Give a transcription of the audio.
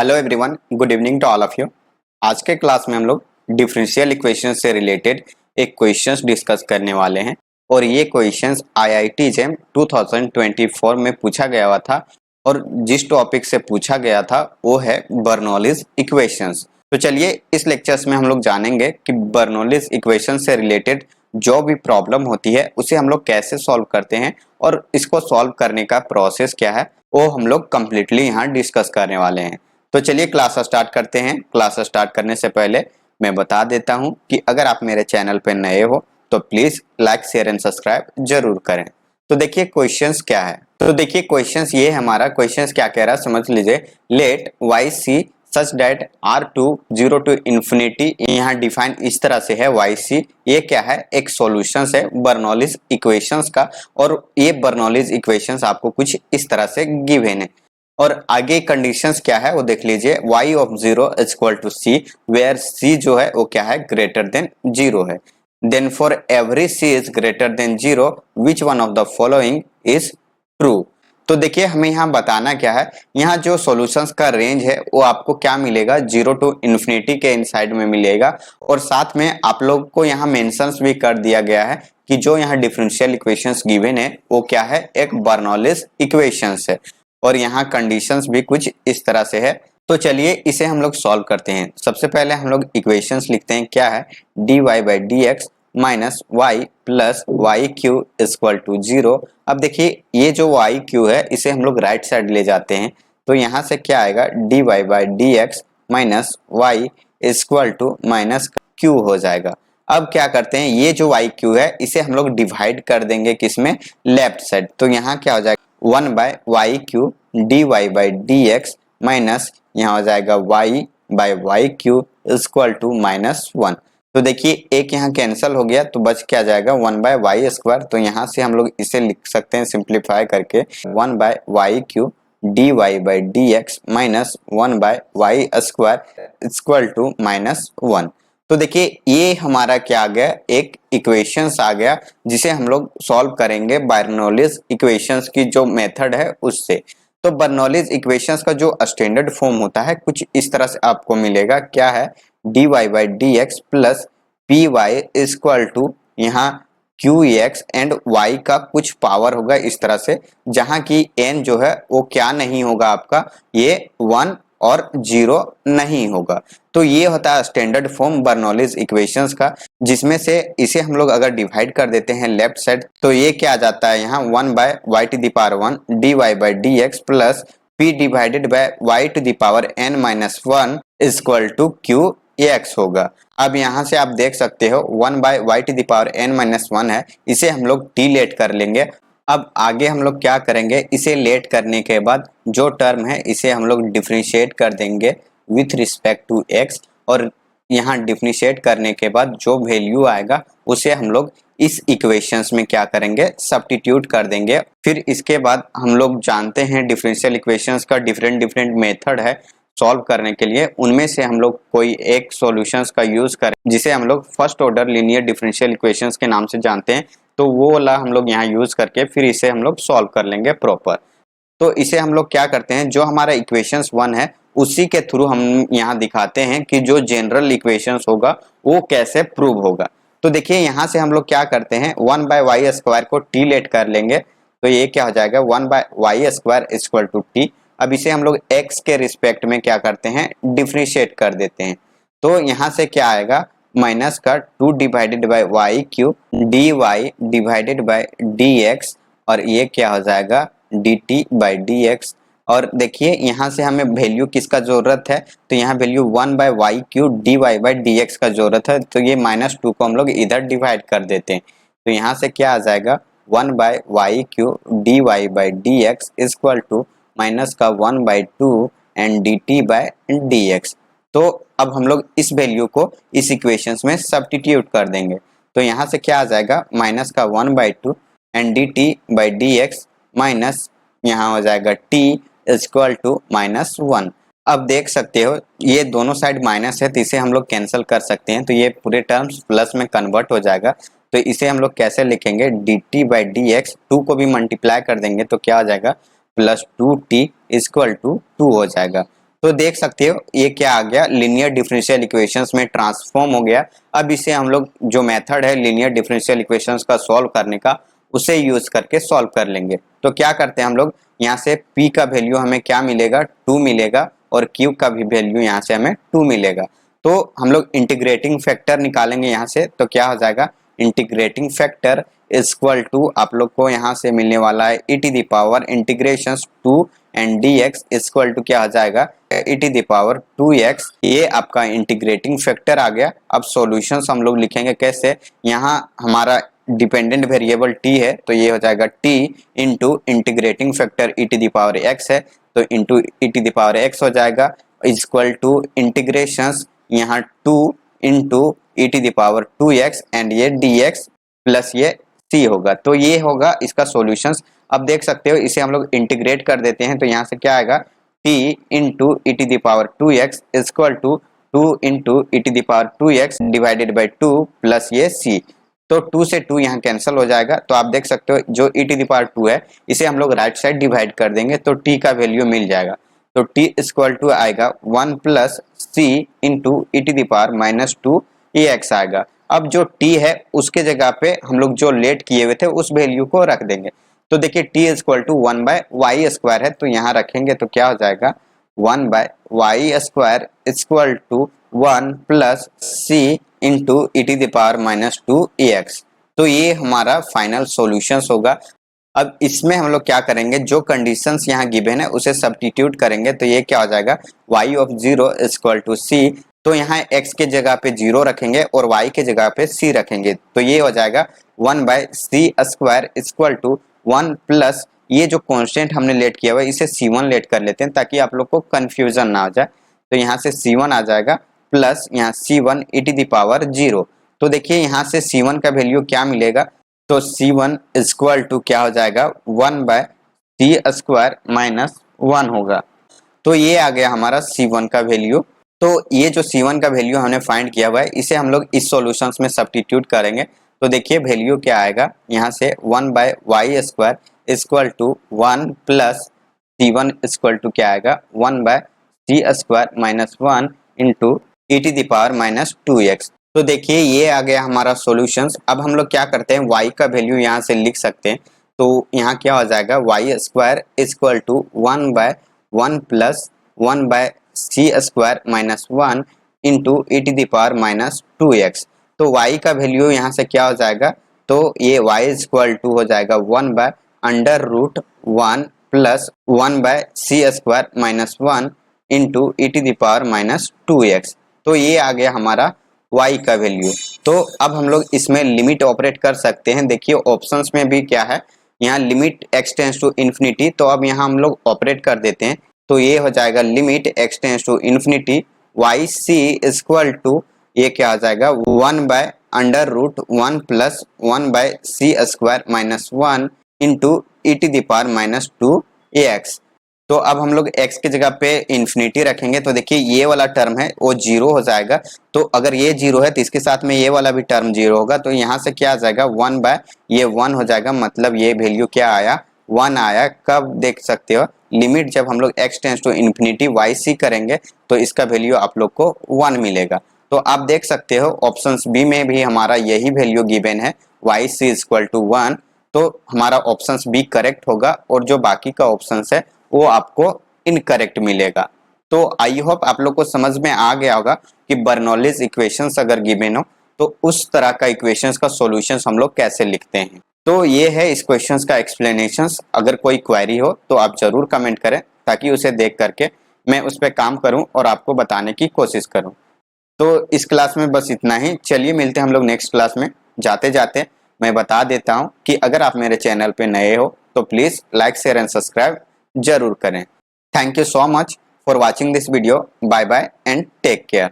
Hello everyone, good evening to all of you. आज के class में हम लोग डिफरेंशियल इक्वेशन से रिलेटेड एक क्वेश्चंस डिस्कस करने वाले हैं और ये क्वेश्चंस आईआईटी जेम 2024 में पूछा गया हुआ था और जिस टॉपिक से पूछा गया था वो है बर्नौलीज इक्वेशंस। तो चलिए इस लेक्चर्स में हम लोग जानेंगे कि बर्नौलीज इक्वेशन से रिलेटेड जो भी प्रॉब्लम होती है उसे हम लोग कैसे सॉल्व करते हैं और इसको सॉल्व करने का प्रोसेस क्या है वो हम लोग कंप्लीटली यहाँ डिस्कस करने वाले हैं। तो चलिए क्लास स्टार्ट करते हैं। क्लास स्टार्ट करने से पहले मैं बता देता हूं कि अगर आप मेरे चैनल पर नए हो तो please like share and subscribe जरूर करें। तो देखिए क्वेश्चंस क्या है। तो देखिए क्वेश्चंस ये हमारा क्वेश्चंस क्या कह रहा है समझ लीजिए। Let y c such that r to zero to infinity, यहाँ डिफाइन इस तरह से है वाई सी। ये क्या है, एक सॉल्यूशंस है बर्नौलीज इक्वेशंस का और ये बर्नौलीज इक्वेशंस आपको कुछ इस तरह से गिवन है और आगे कंडीशंस क्या है वो देख लीजिए। y of 0 is equal to c where c जो है वो क्या है, ग्रेटर देन 0 है। Then for every c is greater than 0 which one of the following is true. तो देखिए हमें यहाँ बताना क्या है, यहाँ जो सॉल्यूशंस का रेंज है वो आपको क्या मिलेगा, 0 टू इन्फिनिटी के इनसाइड में मिलेगा और साथ में आप लोग को यहाँ मेंशंस भी कर दिया गया है कि जो यहाँ डिफरेंशियल इक्वेशंस गिवन है वो क्या है, एक बर्नौलीज इक्वेशंस है और यहाँ कंडीशंस भी कुछ इस तरह से है। तो चलिए इसे हम लोग सॉल्व करते हैं। सबसे पहले हम लोग इक्वेशंस लिखते हैं, क्या है, dy by d x minus y plus y q equal to 0। अब देखिए ये जो वाई क्यू है इसे हम लोग राइट साइड ले जाते हैं तो यहाँ से क्या आएगा, dy by d x minus y equal to minus q हो जाएगा। अब क्या करते हैं, ये जो वाई क्यू है इसे हम लोग डिवाइड कर देंगे किसमें, लेफ्ट साइड। तो यहाँ क्या हो जाएगा, 1 by y q d y by d x minus यहाँ हो जाएगा y by y q equal to minus 1। तो देखिए एक यहाँ कैंसिल हो गया तो बच क्या जाएगा, 1 बाय वाई स्क्वायर। तो यहाँ से हम लोग इसे लिख सकते हैं सिंप्लीफाई करके, 1 by y q d y by d x minus 1 by y square equal to minus 1। तो देखिए ये हमारा क्या आ गया, एक इक्वेशंस आ गया जिसे हम लोग सॉल्व करेंगे बर्नौलीज इक्वेशंस की जो मेथड है उससे। तो बर्नौलीज इक्वेशंस का जो स्टैंडर्ड फॉर्म होता है कुछ इस तरह से आपको मिलेगा, क्या है, dy by d x plus p y equal to यहाँ क्यू एक्स एंड y का कुछ पावर होगा इस तरह से, जहां की n जो है वो क्या नहीं होगा आपका, ये 1 और 0 नहीं होगा। तो ये होता है स्टैंडर्ड फॉर्म बर्नौलीज इक्वेशंस का, जिसमें से इसे हम लोग अगर डिवाइड कर देते हैं लेफ्ट साइड तो ये क्या आ जाता है, यहाँ 1 by y to the power 1 d y by d x plus p divided by y to the power n minus 1 equal to q x होगा। अब यहाँ से आप देख सकते हो 1 by y to the power n minus 1 है, इसे हम लोग टी लेट कर लेंगे। अब आगे हम लोग क्या करेंगे, इसे लेट करने के बाद जो टर्म है इसे हम लोग डिफरेंशिएट कर देंगे विथ रिस्पेक्ट टू x और यहाँ डिफरेंशिएट करने के बाद जो वैल्यू आएगा उसे हम लोग इस इक्वेशंस में क्या करेंगे, सब्स्टिट्यूट कर देंगे। फिर इसके बाद हम लोग जानते हैं डिफरेंशियल इक्वेशंस का डिफरेंट मेथड है सॉल्व करने के लिए, उनमें से हम लोग कोई एक सॉल्यूशंस का यूज करें जिसे हम लोग first order linear differential equations के नाम से जानते हैं। तो वो वाला हम लोग यहाँ यूज करके फिर इसे हम लोग सॉल्व कर लेंगे प्रॉपर। तो इसे हम लोग क्या करते हैं, जो हमारा इक्वेशंस 1 है उसी के थ्रू हम यहाँ दिखाते हैं कि जो जनरल इक्वेशंस होगा वो कैसे प्रूव होगा। तो देखिए यहाँ से हम लोग क्या करते हैं, 1 बाय वाई स्क्वायर को टी लेट कर लेंगे तो ये क्या हो जाएगा, 1 by y square equal to t. अब इसे हम लोग x के रिस्पेक्ट में क्या करते हैं, डिफरेंशिएट कर देते हैं। तो यहाँ से क्या आएगा, माइनस का 2 divided by y q d y divided by d x और ये क्या हो जाएगा, d t by d x. और देखिए यहाँ से हमें वैल्यू किसका जरूरत है, तो यहाँ value 1 by y q d y by d x का जरूरत है। तो ये माइनस 2 को हम लोग इधर डिवाइड कर देते हैं तो यहाँ से क्या आ जाएगा, 1 by y q d y by d x equal to minus का 1 by 2 and d t by d x. तो अब हम लोग इस वैल्यू को इस इक्वेशंस में सब्स्टिट्यूट कर देंगे तो यहाँ से क्या आ जाएगा, माइनस का 1 by 2 and d t by d x minus यहाँ हो जाएगा t इक्वल टू माइनस 1। अब देख सकते हो ये दोनों साइड माइनस है तो इसे हम लोग कैंसिल कर सकते हैं तो ये पूरे टर्म्स प्लस में कन्वर्ट हो जाएगा। तो इसे हम लोग कैसे लिखेंगे, D t by d x 2 को भी मल्टीप्लाई कर देंगे तो क्या हो जाएगा, प्लस 2t इक्वल टू 2 हो जाएगा। तो देख सकते हो ये क्या आ गया, लीनियर डिफरेंशियल इक्वेशंस में ट्रांसफॉर्म हो गया। अब इसे हम लोग जो मेथड है लीनियर डिफरेंशियल इक्वेशंस का सॉल्व करने का, उसे यूज करके सॉल्व कर लेंगे। तो क्या करते हैं हम लोग, यहाँ से p का वैल्यू हमें क्या मिलेगा, 2 मिलेगा, और q का भी वैल्यू यहाँ से हमें 2 मिलेगा। तो हम लोग इंटीग्रेटिंग फैक्टर निकालेंगे यहाँ से, तो क्या हो जाएगा, integrating factor is equal to आप लोग को यहाँ से मिलने वाला है e to the power integration 2 and dx equal to क्या हो जाएगा, e to the power 2x। ये आपका इंटीग्रेटिंग फैक्टर आ गया। अब सॉल्यूशंस हम लोग लिखेंगे कैसे, यहाँ हमारा डिपेंडेंट वेरिएबल t है, तो ये हो जाएगा t into integrating factor e to the power x है, तो into e to the power x हो जाएगा इक्वल टू इंटीग्रेशंस यहाँ 2 into e to the power 2x and ये dx प्लस ये c होगा। तो ये होगा इसका सॉल्यूशंस। अब देख सकते हो इसे हम लोग इंटीग्रेट कर देते हैं, तो यहाँ से क्या आएगा, t into e to the power 2x equal to 2 into e to the power 2x divided by 2 plus ये c। तो 2 से 2 यहाँ कैंसिल हो जाएगा। तो आप देख सकते हो जो e टू द पावर 2 है इसे हम लोग राइट साइड डिवाइड कर देंगे, तो t का वैल्यू मिल जाएगा। तो t इक्वल टू आएगा 1 plus c into e to the power minus 2 ax आएगा। अब जो t है उसके जगह पे हम लोग जो लेट किए हुए थे उस वैल्यू को रख देंगे। तो देखिए t equal to 1 by y square है, तो यहाँ रखेंगे तो क्या हो जाएगा, 1 by y square equal to 1 plus c into e to the power minus 2 ax। तो ये हमारा फाइनल सॉल्यूशंस होगा। अब इसमें हम लोग क्या करेंगे, जो कंडीशंस यहाँ गिवन है उसे सब्स्टिट्यूट करेंगे, तो ये क्या हो जाएगा, y of 0 equal to c। तो यहाँ x के जगह पे 0 रखेंगे और y के जगह पे c रखेंगे, तो ये हो जाएगा 1 by c square equal to 1 plus ये जो कांस्टेंट हमने लेट किया हुआ है इसे c1 लेट कर लेते हैं ताकि आप लोग को कंफ्यूजन ना हो जाए। तो यहाँ से c1 आ जाएगा प्लस यहाँ c1 E to the power 0। तो देखिए यहाँ से c1 का वैल्यू क्या मिलेगा, तो c1 इक्वल टू क्या हो जाएगा, 1 बाय सी स्क्वायर माइनस 1 होगा। तो ये आ गया हमारा c1 का वैल्यू। तो ये जो c1 का वैल्यू हमने फाइंड किया हुआ है इसे हम लोग इस सॉल्यूशंस में सब्स्टिट्यूट करेंगे। तो देखिए वैल्यू क्या आएगा, यहाँ से 1 by y square equal to 1 plus c1 equal to क्या आएगा, 1 by c square minus 1 into e to the power minus 2x। तो देखिए ये आ गया हमारा सॉल्यूशंस। अब हम लोग क्या करते हैं, y का वैल्यू यहाँ से लिख सकते हैं। तो यहाँ क्या हो जाएगा, y square equal to 1 by 1 plus 1 by c square minus 1 into e to the power minus 2x। तो y का वैल्यू यहाँ से क्या हो जाएगा, तो ये y इक्वल टू हो जाएगा 1 by under root 1 plus 1 by c square minus 1 into e to the power minus 2x। तो ये आ गया हमारा y का वैल्यू। तो अब हम लोग इसमें लिमिट ऑपरेट कर सकते हैं। देखिए ऑप्शंस में भी क्या है, यहाँ limit x tends to infinity, तो अब यहाँ हम लोग ऑपरेट कर देते हैं। तो ये हो जाएगा limit x tends to infinity y c equal to ये क्या आ जाएगा, 1 by under root 1 plus 1 by c square minus 1 into e to the power minus 2 ax। तो अब हम लोग x की जगह पे इन्फिनिटी रखेंगे, तो देखिए ये वाला टर्म है वो 0 हो जाएगा। तो अगर ये 0 है तो इसके साथ में ये वाला भी टर्म 0 होगा, तो यहाँ से क्या आ जाएगा, 1 बाय ये 1 हो जाएगा। मतलब ये वैल्यू क्या आया, 1 आया। कब देख सकते हो, लिमिट जब हम लोग x tends to infinity y c करेंगे तो इसका वैल्यू आप लोग को 1 मिलेगा। तो आप देख सकते हो ऑप्शन बी में भी हमारा यही वैल्यू गिवन है, वाई सी इक्वल टू 1। तो हमारा ऑप्शन बी करेक्ट होगा और जो बाकी का ऑप्शन है वो आपको इनकरेक्ट मिलेगा। तो आई होप आप लोग को समझ में आ गया होगा कि बर्नौलीज इक्वेशंस अगर गिवन हो तो उस तरह का इक्वेशंस का सॉल्यूशंस हम लोग कैसे लिखते हैं। तो ये है इस क्वेश्चंस का एक्सप्लेनेशंस। अगर कोई क्वेरी हो तो आप जरूर कमेंट करें ताकि उसे देख करके मैं उस पर काम करूं और आपको बताने की कोशिश करूं। तो इस क्लास में बस इतना ही। चलिए मिलते हैं हम लोग नेक्स्ट क्लास में। जाते जाते मैं बता देता हूं कि अगर आप मेरे चैनल पे नए हो तो please like share and subscribe जरूर करें। Thank you so much for watching this video. Bye bye and take care.